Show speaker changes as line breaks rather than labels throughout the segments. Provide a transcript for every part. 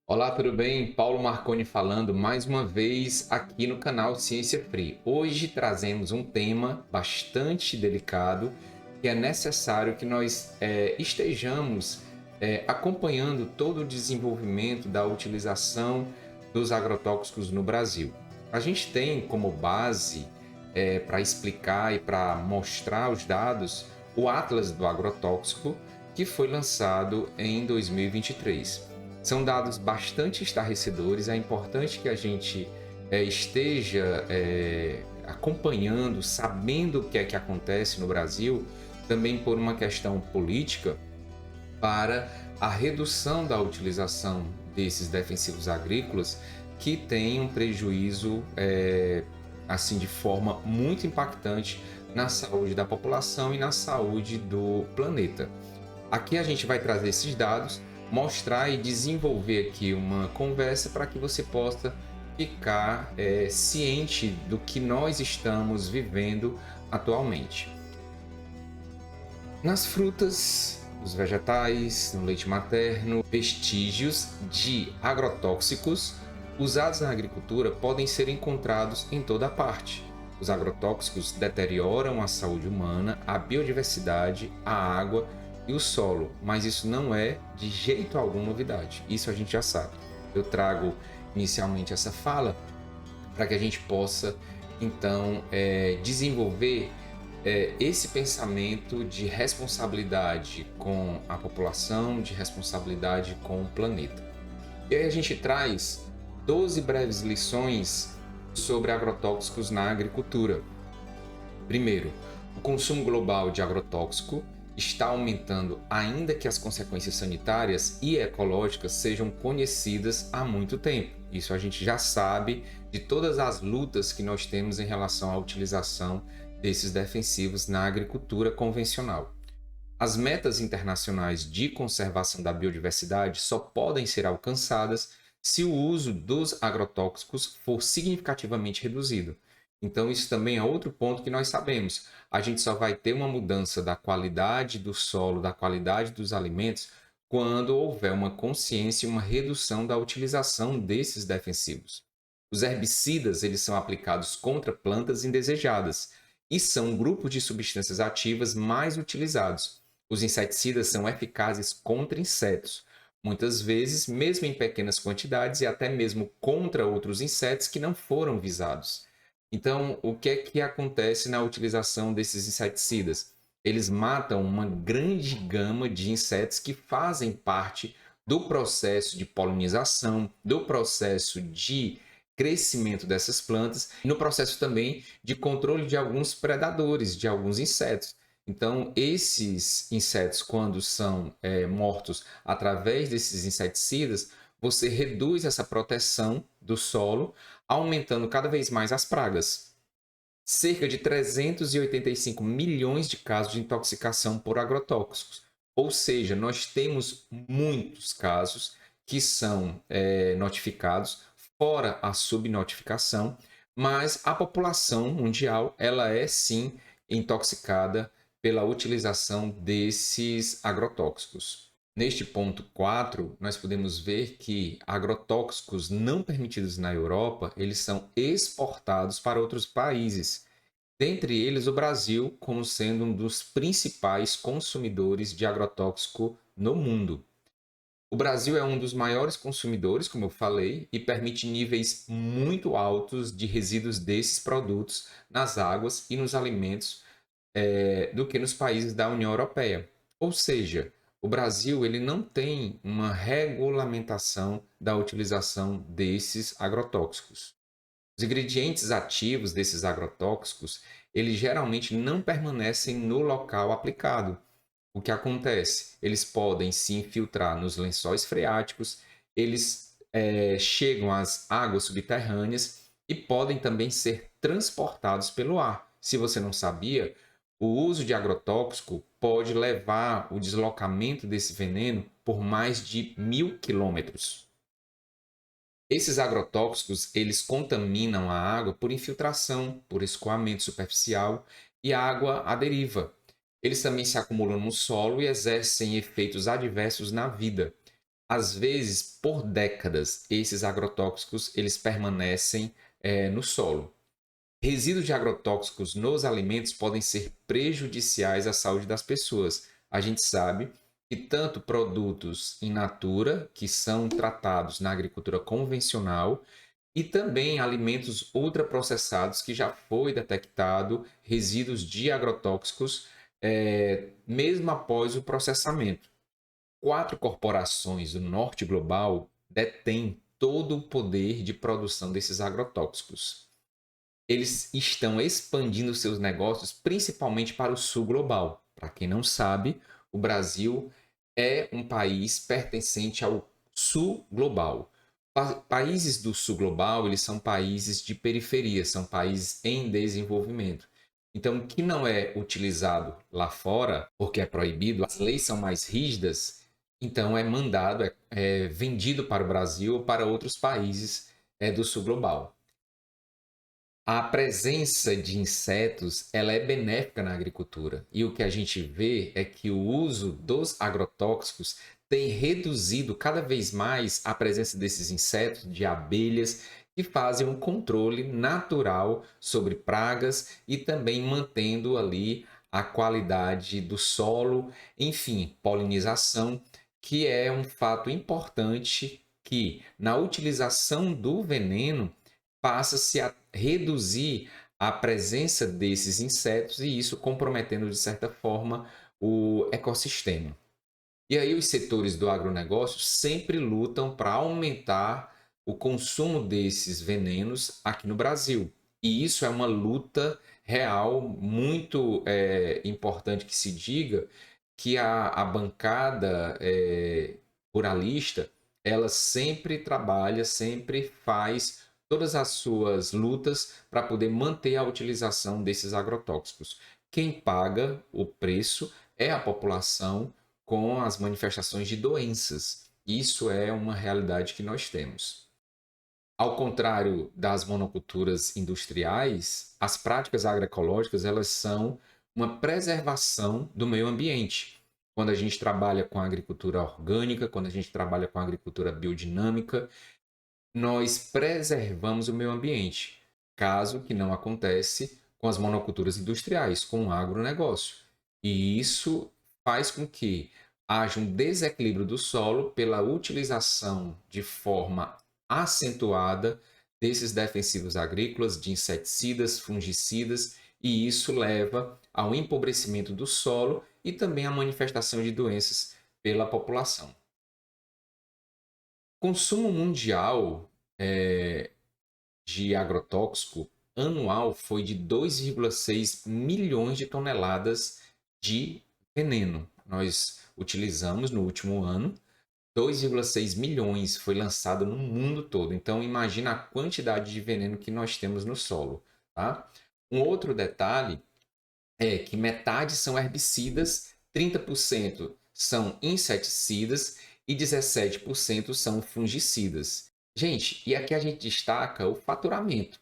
Olá, tudo bem? Paulo Marconi falando mais uma vez aqui no canal Ciência Free. Hoje trazemos um tema bastante delicado que é necessário que nós estejamos acompanhando todo o desenvolvimento da utilização dos agrotóxicos no Brasil. A gente tem como base para explicar e para mostrar os dados o Atlas do Agrotóxico, que foi lançado em 2023. São dados bastante estarrecedores. É importante que a gente esteja acompanhando, sabendo o que é que acontece no Brasil, também por uma questão política, para a redução da utilização desses defensivos agrícolas que tem um prejuízo assim de forma muito impactante na saúde da população e na saúde do planeta. Aqui a gente vai trazer esses dados, mostrar e desenvolver aqui uma conversa para que você possa ficar ciente do que nós estamos vivendo atualmente. Nas frutas, nos vegetais, no leite materno, vestígios de agrotóxicos usados na agricultura podem ser encontrados em toda parte. Os agrotóxicos deterioram a saúde humana, a biodiversidade, a água e o solo, mas isso não é de jeito algum novidade. Isso a gente já sabe. Eu trago inicialmente essa fala para que a gente possa então desenvolver esse pensamento de responsabilidade com a população, de responsabilidade com o planeta. E aí a gente traz 12 breves lições sobre agrotóxicos na agricultura. Primeiro, o consumo global de agrotóxico está aumentando, ainda que as consequências sanitárias e ecológicas sejam conhecidas há muito tempo. Isso a gente já sabe de todas as lutas que nós temos em relação à utilização desses defensivos na agricultura convencional. As metas internacionais de conservação da biodiversidade só podem ser alcançadas se o uso dos agrotóxicos for significativamente reduzido. Então, isso também é outro ponto que nós sabemos. A gente só vai ter uma mudança da qualidade do solo, da qualidade dos alimentos, quando houver uma consciência e uma redução da utilização desses defensivos. Os herbicidas, eles são aplicados contra plantas indesejadas e são grupos de substâncias ativas mais utilizados. Os inseticidas são eficazes contra insetos, muitas vezes mesmo em pequenas quantidades e até mesmo contra outros insetos que não foram visados. Então, o que é que acontece na utilização desses inseticidas? Eles matam uma grande gama de insetos que fazem parte do processo de polinização, do processo de crescimento dessas plantas, e no processo também de controle de alguns predadores, de alguns insetos. Então, esses insetos, quando são mortos através desses inseticidas, você reduz essa proteção do solo, aumentando cada vez mais as pragas. Cerca de 385 milhões de casos de intoxicação por agrotóxicos. Ou seja, nós temos muitos casos que são notificados, fora a subnotificação, mas a população mundial ela é sim intoxicada pela utilização desses agrotóxicos. Neste ponto 4, nós podemos ver que agrotóxicos não permitidos na Europa, eles são exportados para outros países, dentre eles o Brasil, como sendo um dos principais consumidores de agrotóxico no mundo. O Brasil é um dos maiores consumidores, como eu falei, e permite níveis muito altos de resíduos desses produtos nas águas e nos alimentos do que nos países da União Europeia. Ou seja, o Brasil ele não tem uma regulamentação da utilização desses agrotóxicos. Os ingredientes ativos desses agrotóxicos, eles geralmente não permanecem no local aplicado. O que acontece? Eles podem se infiltrar nos lençóis freáticos, eles chegam às águas subterrâneas e podem também ser transportados pelo ar. Se você não sabia, o uso de agrotóxico pode levar o deslocamento desse veneno por mais de 1.000 quilômetros. Esses agrotóxicos, eles contaminam a água por infiltração, por escoamento superficial e água à deriva. Eles também se acumulam no solo e exercem efeitos adversos na vida. Às vezes, por décadas, esses agrotóxicos eles permanecem no solo. Resíduos de agrotóxicos nos alimentos podem ser prejudiciais à saúde das pessoas. A gente sabe que tanto produtos in natura, que são tratados na agricultura convencional, e também alimentos ultraprocessados que já foi detectado resíduos de agrotóxicos mesmo após o processamento. 4 corporações do norte global detêm todo o poder de produção desses agrotóxicos. Eles estão expandindo seus negócios principalmente para o sul global. Para quem não sabe, o Brasil é um país pertencente ao sul global. Países do sul global, eles são países de periferia, são países em desenvolvimento. Então, o que não é utilizado lá fora, porque é proibido, as leis são mais rígidas, então é mandado, é vendido para o Brasil ou para outros países do sul global. A presença de insetos ela é benéfica na agricultura. E o que a gente vê é que o uso dos agrotóxicos tem reduzido cada vez mais a presença desses insetos, de abelhas, que fazem um controle natural sobre pragas e também mantendo ali a qualidade do solo, enfim, polinização, que é um fato importante que na utilização do veneno passa-se a reduzir a presença desses insetos e isso comprometendo, de certa forma, o ecossistema. E aí os setores do agronegócio sempre lutam para aumentar o consumo desses venenos aqui no Brasil. E isso é uma luta real, muito importante que se diga que a bancada ruralista, ela sempre trabalha, sempre faz todas as suas lutas para poder manter a utilização desses agrotóxicos. Quem paga o preço é a população com as manifestações de doenças. Isso é uma realidade que nós temos. Ao contrário das monoculturas industriais, as práticas agroecológicas elas são uma preservação do meio ambiente. Quando a gente trabalha com a agricultura orgânica, quando a gente trabalha com a agricultura biodinâmica, nós preservamos o meio ambiente, caso que não acontece com as monoculturas industriais, com o agronegócio. E isso faz com que haja um desequilíbrio do solo pela utilização de forma acentuada desses defensivos agrícolas, de inseticidas, fungicidas, e isso leva ao empobrecimento do solo e também à manifestação de doenças pela população. O consumo mundial de agrotóxico anual foi de 2,6 milhões de toneladas de veneno. Nós utilizamos no último ano 2,6 milhões foi lançado no mundo todo. Então imagina a quantidade de veneno que nós temos no solo, tá? Um outro detalhe é que metade são herbicidas, 30% são inseticidas e 17% são fungicidas. Gente, e aqui a gente destaca o faturamento.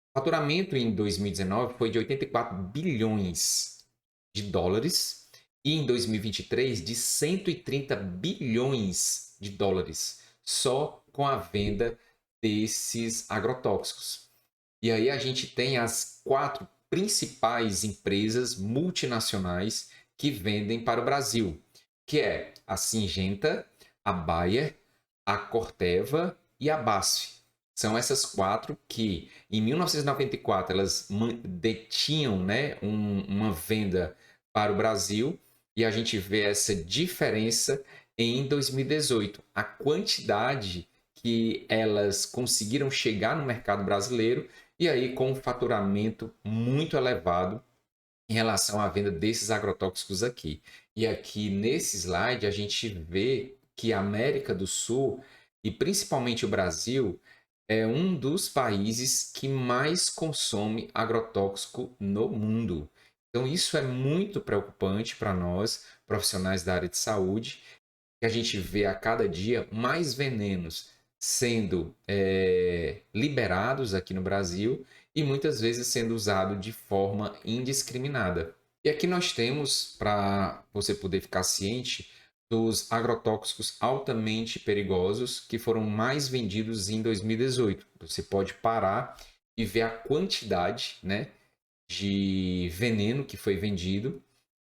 O faturamento em 2019 foi de 84 bilhões de dólares e em 2023 de 130 bilhões de dólares, só com a venda desses agrotóxicos. E aí a gente tem as 4 principais empresas multinacionais que vendem para o Brasil, que é a Syngenta, a Bayer, a Corteva e a BASF. São essas 4 que, em 1994, elas detinham, né, uma venda para o Brasil e a gente vê essa diferença em 2018. A quantidade que elas conseguiram chegar no mercado brasileiro e aí com um faturamento muito elevado em relação à venda desses agrotóxicos aqui. E aqui nesse slide a gente vê que a América do Sul e principalmente o Brasil é um dos países que mais consome agrotóxico no mundo. Então isso é muito preocupante para nós, profissionais da área de saúde, que a gente vê a cada dia mais venenos sendo liberados aqui no Brasil e muitas vezes sendo usado de forma indiscriminada. E aqui nós temos, para você poder ficar ciente, dos agrotóxicos altamente perigosos que foram mais vendidos em 2018. Você pode parar e ver a quantidade, né, de veneno que foi vendido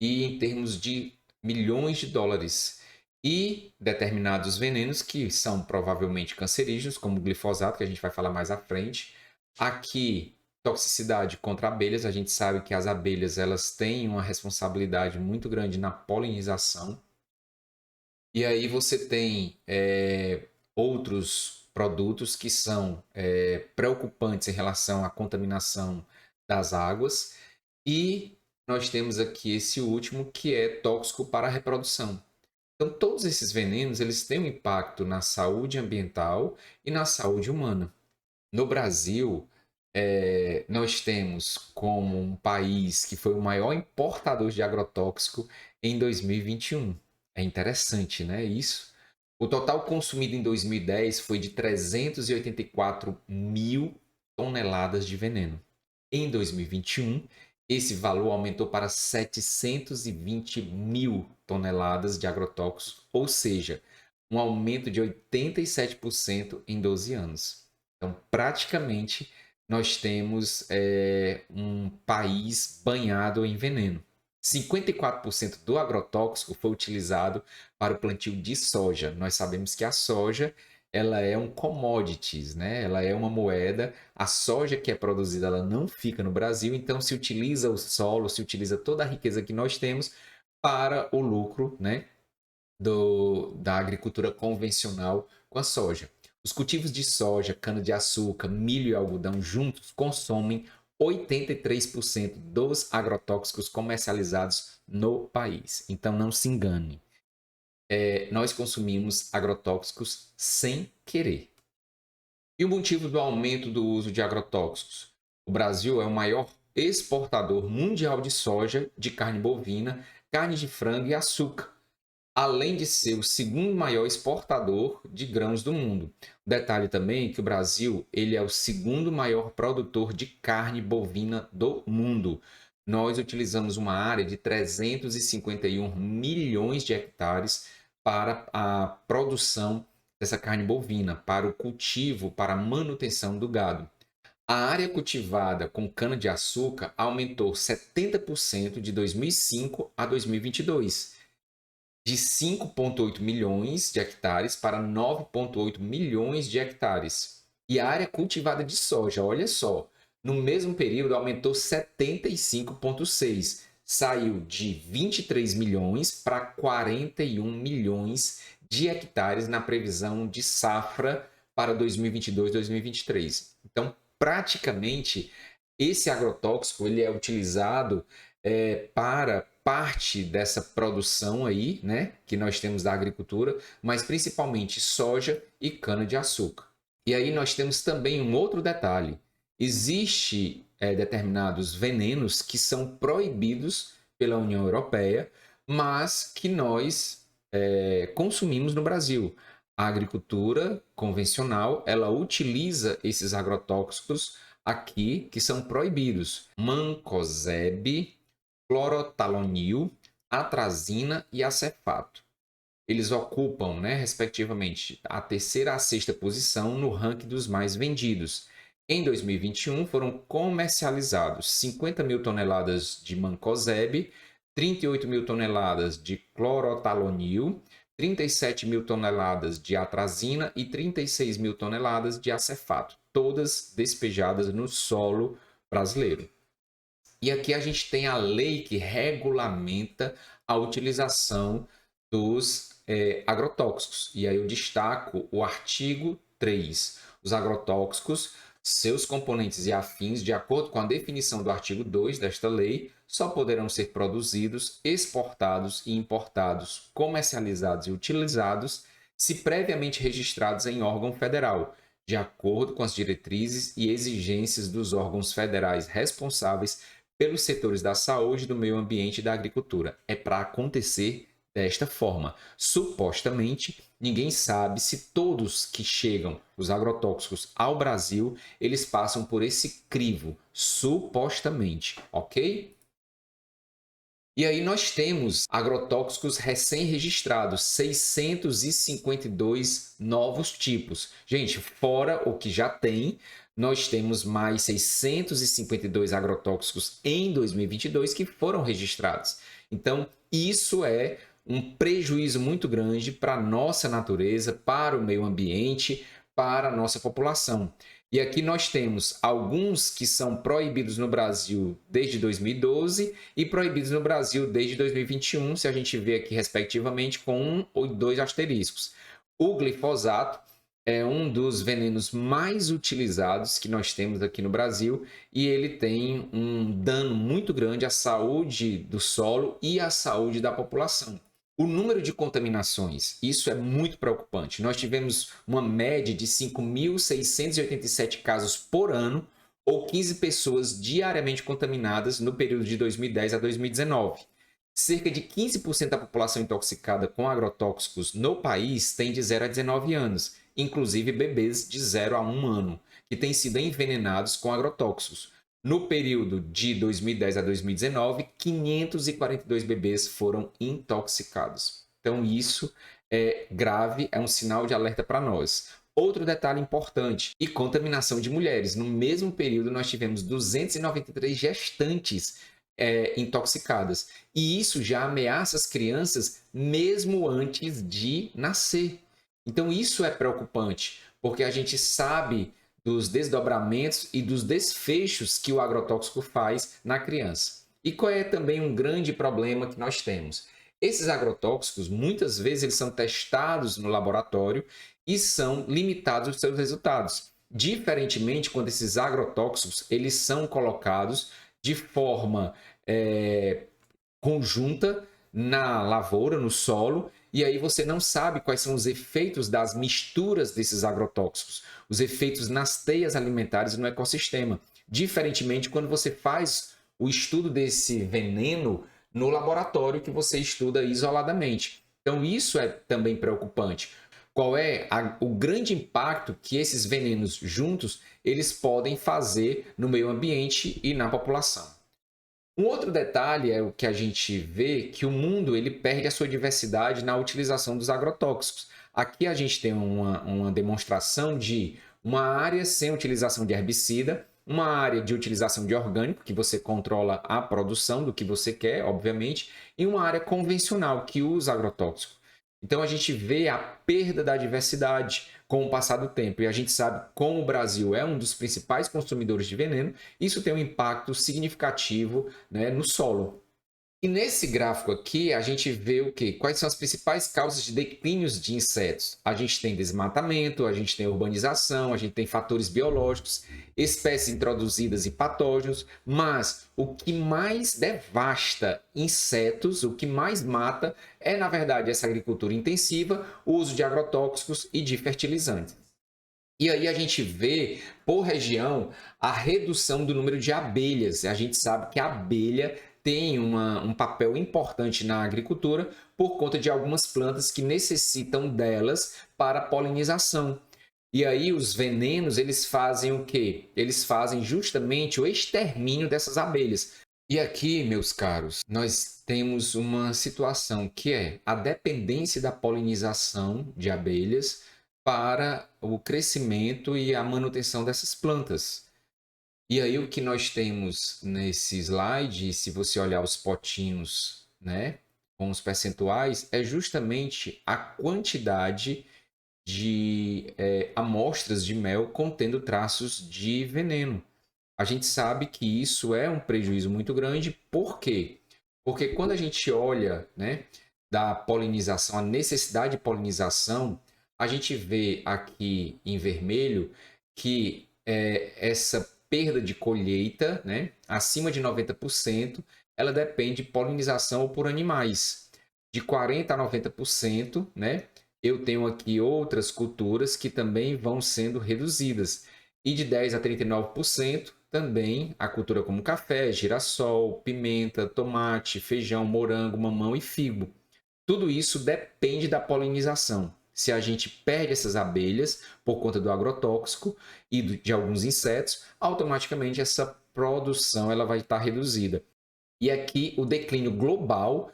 e em termos de milhões de dólares. E determinados venenos que são provavelmente cancerígenos, como o glifosato, que a gente vai falar mais à frente. Aqui, toxicidade contra abelhas. A gente sabe que as abelhas elas têm uma responsabilidade muito grande na polinização. E aí você tem outros produtos que são preocupantes em relação à contaminação das águas. E nós temos aqui esse último que é tóxico para a reprodução. Então, todos esses venenos eles têm um impacto na saúde ambiental e na saúde humana. No Brasil, nós temos como um país que foi o maior importador de agrotóxico em 2021. É interessante, né? Isso. O total consumido em 2010 foi de 384 mil toneladas de veneno. Em 2021, esse valor aumentou para 720 mil toneladas de agrotóxicos, ou seja, um aumento de 87% em 12 anos. Então, praticamente, nós temos um país banhado em veneno. 54% do agrotóxico foi utilizado para o plantio de soja. Nós sabemos que a soja ela é um commodities, né? Ela é uma moeda. A soja que é produzida ela não fica no Brasil, então se utiliza o solo, se utiliza toda a riqueza que nós temos para o lucro, né? Da agricultura convencional com a soja. Os cultivos de soja, cana-de-açúcar, milho e algodão juntos consomem 83% dos agrotóxicos comercializados no país. Então não se engane. Nós consumimos agrotóxicos sem querer. E o motivo do aumento do uso de agrotóxicos? O Brasil é o maior exportador mundial de soja, de carne bovina, carne de frango e açúcar, além de ser o segundo maior exportador de grãos do mundo. O detalhe também é que o Brasil ele é o segundo maior produtor de carne bovina do mundo. Nós utilizamos uma área de 351 milhões de hectares para a produção dessa carne bovina, para o cultivo, para a manutenção do gado. A área cultivada com cana-de-açúcar aumentou 70% de 2005 a 2022, de 5,8 milhões de hectares para 9,8 milhões de hectares. E a área cultivada de soja, olha só, no mesmo período aumentou 75,6, saiu de 23 milhões para 41 milhões de hectares na previsão de safra para 2022-2023. Então, praticamente, esse agrotóxico ele é utilizado para parte dessa produção aí, né, que nós temos da agricultura, mas principalmente soja e cana-de-açúcar. E aí nós temos também um outro detalhe. Existe determinados venenos que são proibidos pela União Europeia, mas que nós consumimos no Brasil. A agricultura convencional, ela utiliza esses agrotóxicos aqui que são proibidos. Mancozeb, clorotalonil, atrazina e acefato. Eles ocupam, né, respectivamente, a terceira e a sexta posição no ranking dos mais vendidos. Em 2021, foram comercializados 50 mil toneladas de mancozeb, 38 mil toneladas de clorotalonil, 37 mil toneladas de atrazina e 36 mil toneladas de acefato, todas despejadas no solo brasileiro. E aqui a gente tem a lei que regulamenta a utilização dos agrotóxicos. E aí eu destaco o artigo 3. Os agrotóxicos, seus componentes e afins, de acordo com a definição do artigo 2 desta lei, só poderão ser produzidos, exportados e importados, comercializados e utilizados se previamente registrados em órgão federal, de acordo com as diretrizes e exigências dos órgãos federais responsáveis pelos setores da saúde, do meio ambiente e da agricultura. É para acontecer desta forma. Supostamente, ninguém sabe se todos que chegam, os agrotóxicos, ao Brasil, eles passam por esse crivo, supostamente, ok? E aí nós temos agrotóxicos recém-registrados, 652 novos tipos. Gente, fora o que já tem, nós temos mais 652 agrotóxicos em 2022 que foram registrados. Então, isso é um prejuízo muito grande para a nossa natureza, para o meio ambiente, para a nossa população. E aqui nós temos alguns que são proibidos no Brasil desde 2012 e proibidos no Brasil desde 2021, se a gente vê aqui respectivamente com 1 ou 2 asteriscos. O glifosato é um dos venenos mais utilizados que nós temos aqui no Brasil e ele tem um dano muito grande à saúde do solo e à saúde da população. O número de contaminações, isso é muito preocupante. Nós tivemos uma média de 5.687 casos por ano, ou 15 pessoas diariamente contaminadas no período de 2010 a 2019. Cerca de 15% da população intoxicada com agrotóxicos no país tem de 0 a 19 anos, inclusive bebês de 0 a 1 ano, que têm sido envenenados com agrotóxicos. No período de 2010 a 2019, 542 bebês foram intoxicados. Então, isso é grave, é um sinal de alerta para nós. Outro detalhe importante, e contaminação de mulheres. No mesmo período, nós tivemos 293 gestantes intoxicadas. E isso já ameaça as crianças mesmo antes de nascer. Então, isso é preocupante, porque a gente sabe dos desdobramentos e dos desfechos que o agrotóxico faz na criança. E qual é também um grande problema que nós temos? Esses agrotóxicos, muitas vezes, eles são testados no laboratório e são limitados os seus resultados. Diferentemente, quando esses agrotóxicos eles são colocados de forma conjunta na lavoura, no solo, e aí você não sabe quais são os efeitos das misturas desses agrotóxicos, os efeitos nas teias alimentares e no ecossistema. Diferentemente, quando você faz o estudo desse veneno no laboratório, que você estuda isoladamente. Então, isso é também preocupante. Qual é o grande impacto que esses venenos juntos eles podem fazer no meio ambiente e na população? Um outro detalhe é o que a gente vê que o mundo ele perde a sua diversidade na utilização dos agrotóxicos. Aqui a gente tem uma demonstração de uma área sem utilização de herbicida, uma área de utilização de orgânico, que você controla a produção do que você quer, obviamente, e uma área convencional, que usa agrotóxico. Então a gente vê a perda da diversidade com o passar do tempo. E a gente sabe como o Brasil é um dos principais consumidores de veneno, isso tem um impacto significativo, né, no solo. E nesse gráfico aqui, a gente vê o quê? Quais são as principais causas de declínios de insetos? A gente tem desmatamento, a gente tem urbanização, a gente tem fatores biológicos, espécies introduzidas e patógenos, mas o que mais devasta insetos, o que mais mata, é, na verdade, essa agricultura intensiva, o uso de agrotóxicos e de fertilizantes. E aí a gente vê, por região, a redução do número de abelhas. A gente sabe que a abelha tem um papel importante na agricultura por conta de algumas plantas que necessitam delas para polinização. E aí os venenos, eles fazem o quê? Eles fazem justamente o extermínio dessas abelhas. E aqui, meus caros, nós temos uma situação que é a dependência da polinização de abelhas para o crescimento e a manutenção dessas plantas. E aí o que nós temos nesse slide, se você olhar os potinhos, né, com os percentuais, é justamente a quantidade de amostras de mel contendo traços de veneno. A gente sabe que isso é um prejuízo muito grande. Por quê? Porque quando a gente olha, né, da polinização, a necessidade de polinização, a gente vê aqui em vermelho que essa perda de colheita, né, acima de 90%, ela depende de polinização ou por animais. De 40% a 90%, né, eu tenho aqui outras culturas que também vão sendo reduzidas. E de 10% a 39%, também a cultura como café, girassol, pimenta, tomate, feijão, morango, mamão e figo. Tudo isso depende da polinização. Se a gente perde essas abelhas por conta do agrotóxico e de alguns insetos, automaticamente essa produção ela vai estar reduzida. E aqui o declínio global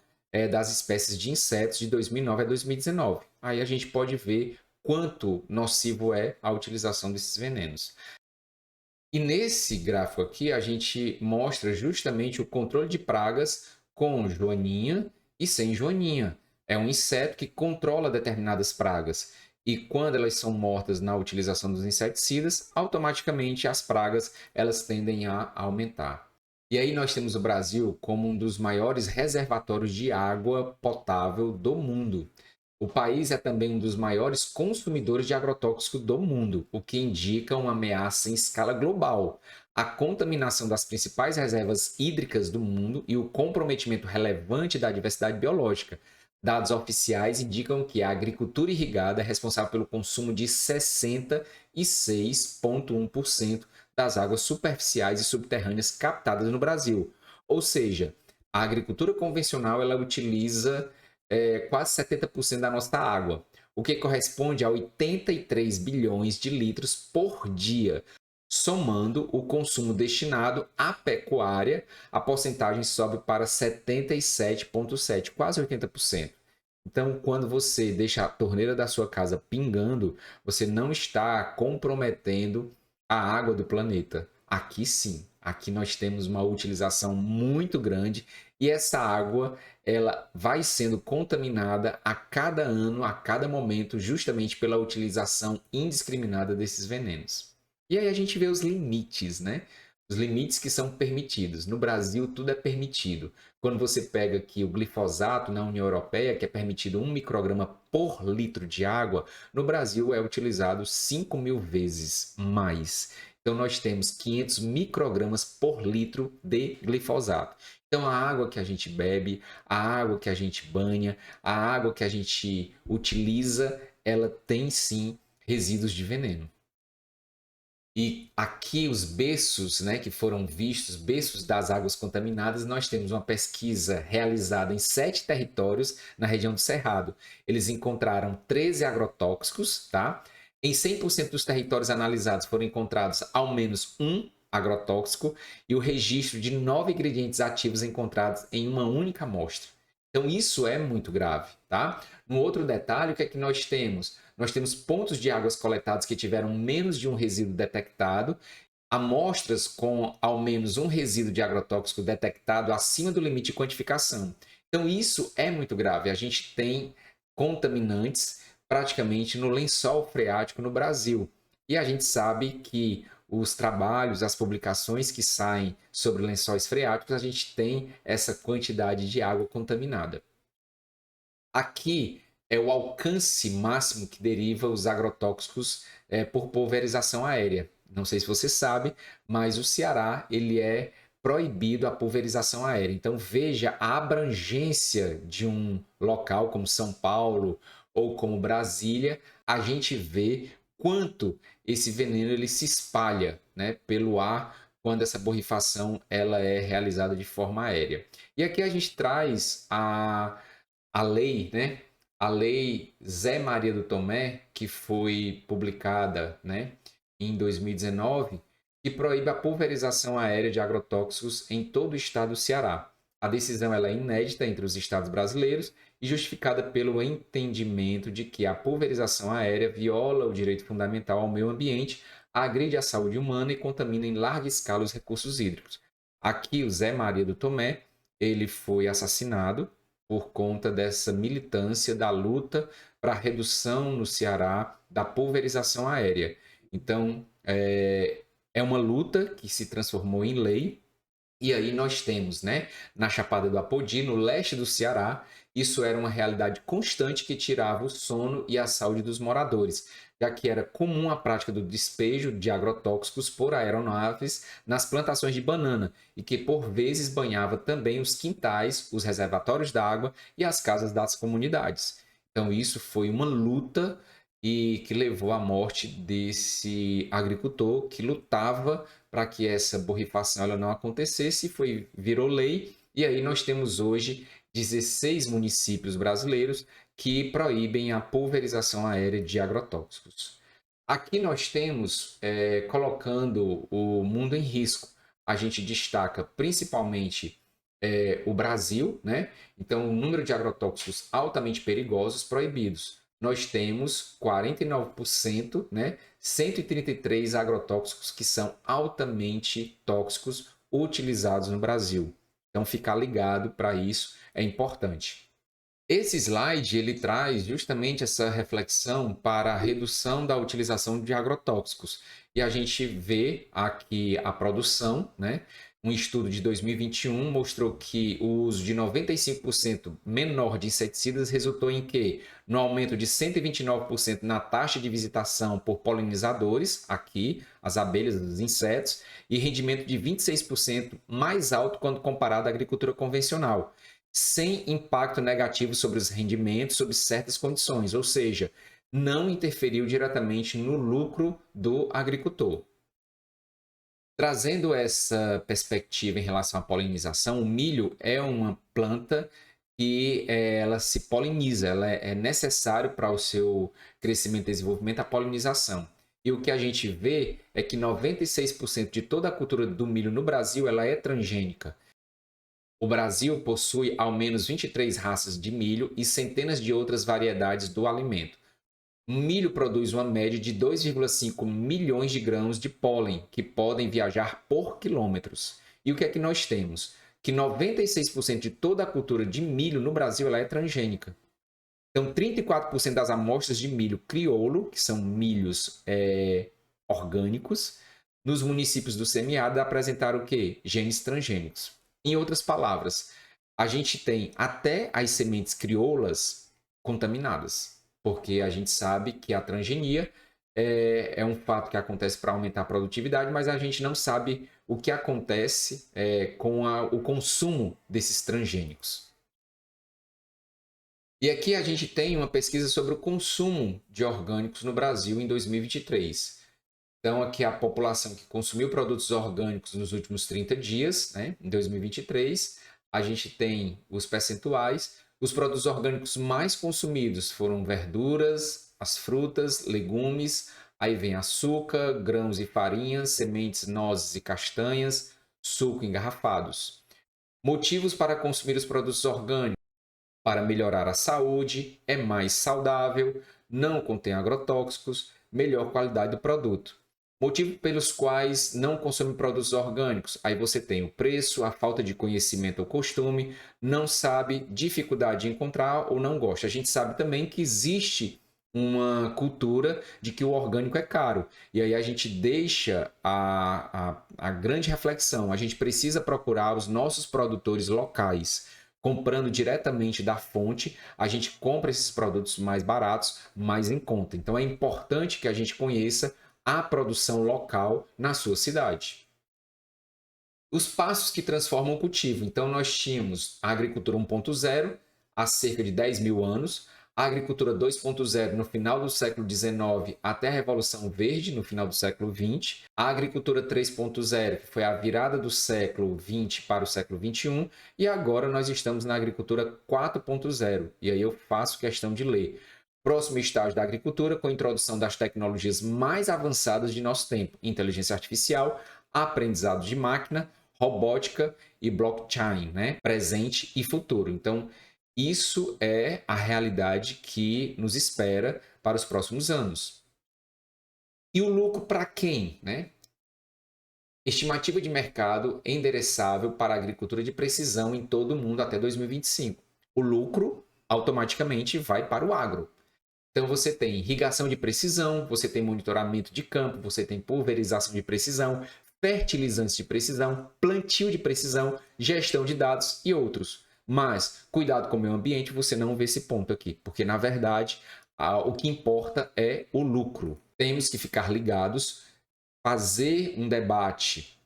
das espécies de insetos de 2009 a 2019. Aí a gente pode ver quanto nocivo é a utilização desses venenos. E nesse gráfico aqui a gente mostra justamente o controle de pragas com joaninha e sem joaninha. É um inseto que controla determinadas pragas. E quando elas são mortas na utilização dos inseticidas, automaticamente as pragas elas tendem a aumentar. E aí nós temos o Brasil como um dos maiores reservatórios de água potável do mundo. O país é também um dos maiores consumidores de agrotóxicos do mundo, o que indica uma ameaça em escala global. A contaminação das principais reservas hídricas do mundo e o comprometimento relevante da diversidade biológica. Dados oficiais indicam que a agricultura irrigada é responsável pelo consumo de 66,1% das águas superficiais e subterrâneas captadas no Brasil. Ou seja, a agricultura convencional ela utiliza quase 70% da nossa água, o que corresponde a 83 bilhões de litros por dia. Somando o consumo destinado à pecuária, a porcentagem sobe para 77,7%, quase 80%. Então, quando você deixa a torneira da sua casa pingando, você não está comprometendo a água do planeta. Aqui sim, aqui nós temos uma utilização muito grande e essa água ela vai sendo contaminada a cada ano, a cada momento, justamente pela utilização indiscriminada desses venenos. E aí a gente vê os limites, né? Os limites que são permitidos. No Brasil, tudo é permitido. Quando você pega aqui o glifosato na União Europeia, que é permitido 1 micrograma por litro de água, no Brasil é utilizado 5.000 vezes mais. Então, nós temos 500 microgramas por litro de glifosato. Então, a água que a gente bebe, a água que a gente banha, a água que a gente utiliza, ela tem sim resíduos de veneno. E aqui os berços, né, que foram vistos, berços das águas contaminadas, nós temos uma pesquisa realizada em 7 territórios na região do Cerrado. Eles encontraram 13 agrotóxicos, tá? Em 100% dos territórios analisados foram encontrados ao menos um agrotóxico e o registro de 9 ingredientes ativos encontrados em uma única amostra. Então isso é muito grave, tá? Um outro detalhe, o que é que nós temos? Nós temos pontos de águas coletadas que tiveram menos de um resíduo detectado, amostras com ao menos um resíduo de agrotóxico detectado acima do limite de quantificação. Então, isso é muito grave. A gente tem contaminantes praticamente no lençol freático no Brasil. E a gente sabe que os trabalhos, as publicações que saem sobre lençóis freáticos, a gente tem essa quantidade de água contaminada. Aqui é o alcance máximo que deriva os agrotóxicos por pulverização aérea. Não sei se você sabe, mas o Ceará ele é proibido a pulverização aérea. Então veja a abrangência de um local como São Paulo ou como Brasília, a gente vê quanto esse veneno ele se espalha, né, pelo ar quando essa borrifação ela é realizada de forma aérea. E aqui a gente traz a lei, né? A lei Zé Maria do Tomé, que foi publicada, né, em 2019, que proíbe a pulverização aérea de agrotóxicos em todo o estado do Ceará. A decisão ela é inédita entre os estados brasileiros e justificada pelo entendimento de que a pulverização aérea viola o direito fundamental ao meio ambiente, agride a saúde humana e contamina em larga escala os recursos hídricos. Aqui o Zé Maria do Tomé, ele foi assassinado por conta dessa militância da luta para a redução no Ceará da pulverização aérea. Então, é uma luta que se transformou em lei. E aí nós temos, né, na Chapada do Apodi, no leste do Ceará, isso era uma realidade constante que tirava o sono e a saúde dos moradores, já que era comum a prática do despejo de agrotóxicos por aeronaves nas plantações de banana e que por vezes banhava também os quintais, os reservatórios d'água e as casas das comunidades. Então isso foi uma luta e que levou à morte desse agricultor que lutava para que essa borrifação ela não acontecesse, virou lei, e aí nós temos hoje 16 municípios brasileiros que proíbem a pulverização aérea de agrotóxicos. Aqui nós temos, colocando o mundo em risco, a gente destaca principalmente o Brasil, né? Então, o número de agrotóxicos altamente perigosos proibidos. Nós temos 49%, né? 133 agrotóxicos que são altamente tóxicos utilizados no Brasil. Então, ficar ligado para isso é importante. Esse slide ele traz justamente essa reflexão para a redução da utilização de agrotóxicos. E a gente vê aqui a produção, né? Um estudo de 2021 mostrou que o uso de 95% menor de inseticidas resultou em que? No aumento de 129% na taxa de visitação por polinizadores, aqui, as abelhas, os insetos, e rendimento de 26% mais alto quando comparado à agricultura convencional, sem impacto negativo sobre os rendimentos, sob certas condições, ou seja, não interferiu diretamente no lucro do agricultor. Trazendo essa perspectiva em relação à polinização, o milho é uma planta que ela se poliniza, ela é necessário para o seu crescimento e desenvolvimento a polinização. E o que a gente vê é que 96% de toda a cultura do milho no Brasil ela é transgênica. O Brasil possui ao menos 23 raças de milho e centenas de outras variedades do alimento. O milho produz uma média de 2,5 milhões de grãos de pólen que podem viajar por quilômetros. E o que é que nós temos? Que 96% de toda a cultura de milho no Brasil ela é transgênica. Então, 34% das amostras de milho crioulo, que são milhos orgânicos, nos municípios do semiárido apresentaram o quê? Genes transgênicos. Em outras palavras, a gente tem até as sementes crioulas contaminadas, porque a gente sabe que a transgenia é um fato que acontece para aumentar a produtividade, mas a gente não sabe o que acontece com o consumo desses transgênicos. E aqui a gente tem uma pesquisa sobre o consumo de orgânicos no Brasil em 2023. Então, aqui a população que consumiu produtos orgânicos nos últimos 30 dias, né, em 2023, a gente tem os percentuais. Os produtos orgânicos mais consumidos foram verduras, as frutas, legumes, aí vem açúcar, grãos e farinhas, sementes, nozes e castanhas, suco engarrafados. Motivos para consumir os produtos orgânicos: para melhorar a saúde, é mais saudável, não contém agrotóxicos, melhor qualidade do produto. Motivo pelos quais não consome produtos orgânicos: aí você tem o preço, a falta de conhecimento ou costume, não sabe, dificuldade de encontrar ou não gosta. A gente sabe também que existe uma cultura de que o orgânico é caro. E aí a gente deixa a grande reflexão. A gente precisa procurar os nossos produtores locais. Comprando diretamente da fonte, a gente compra esses produtos mais baratos, mais em conta. Então é importante que a gente conheça a produção local na sua cidade. Os passos que transformam o cultivo. Então, nós tínhamos a agricultura 1.0 há cerca de 10 mil anos, a agricultura 2.0 no final do século XIX até a Revolução Verde, no final do século XX, a agricultura 3.0, que foi a virada do século XX para o século XXI, e agora nós estamos na agricultura 4.0, e aí eu faço questão de ler. Próximo estágio da agricultura, com a introdução das tecnologias mais avançadas de nosso tempo: inteligência artificial, aprendizado de máquina, robótica e blockchain, né? Presente e futuro. Então, isso é a realidade que nos espera para os próximos anos. E o lucro para quem, né? Estimativa de mercado endereçável para a agricultura de precisão em todo o mundo até 2025. O lucro automaticamente vai para o agro. Então você tem irrigação de precisão, você tem monitoramento de campo, você tem pulverização de precisão, fertilizantes de precisão, plantio de precisão, gestão de dados e outros. Mas cuidado com o meio ambiente, você não vê esse ponto aqui, porque na verdade o que importa é o lucro. Temos que ficar ligados, fazer um debate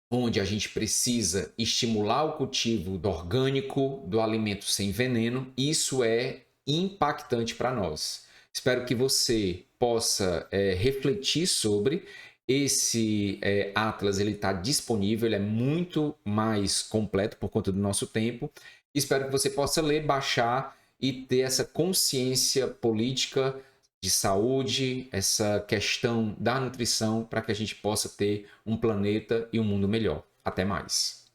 onde a gente precisa estimular o cultivo do orgânico, do alimento sem veneno. Isso é impactante para nós. Espero que você possa refletir sobre esse Atlas. Ele está disponível, ele é muito mais completo por conta do nosso tempo. Espero que você possa ler, baixar e ter essa consciência política de saúde, essa questão da nutrição, para que a gente possa ter um planeta e um mundo melhor. Até mais!